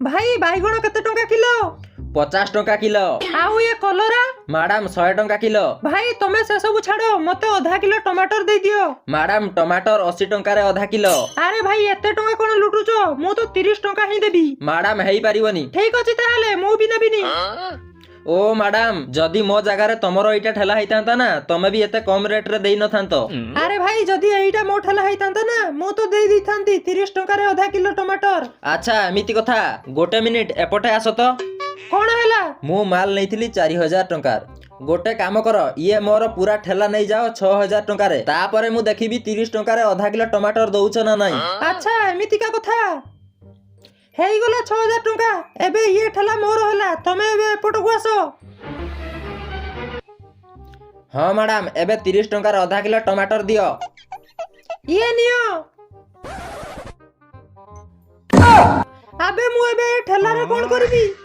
भाई बैगण केते टंका किलो? 50 टंका किलो। आउ ये कलरा? मैडम 100 टंका किलो। भाई तमे से सब छाड़ो मते आधा किलो टमाटर दे दियो। मैडम टमाटर 80 टंका रे आधा किलो। अरे भाई एते टंका कोन लुटुचो? मु तो 30 टंका ही देबी। मैडम हेई पारिबनी। ठीक अछि ताहाले मु भी नेबिनी। ओ मैडम जदी मो जगह रे तमरो एटा ठेला हैतांता ना तमे भी एते कम रेट रे देई न थांतो। अरे भाई जदी एइटा मो ठेला हैतांता ना मु तो देई दी थांती 30 टंका रे आधा किलो टमाटर। अच्छा एमिति कथा गोटे मिनिट एपटे आसो तो। कोन हैला? मु माल नैथिली 4000 टंका। गोटे काम कर ये मोर पूरा ठेला नहीं जाओ 6000 टंका रे तापरे मु देखिबी 30 टंका रे आधा किलो टमाटर दउछ ना नहीं। अच्छा एमिति का कथा हेई गला 6000 टंका एबे ये ठेला मोर होला तमे एबे एपट को आसो। हाँ मैडम एबे 30 टंका रे आधा किलो टमाटर दियो। ये नियो आबे मु एबे ठेला रे कोन करबी?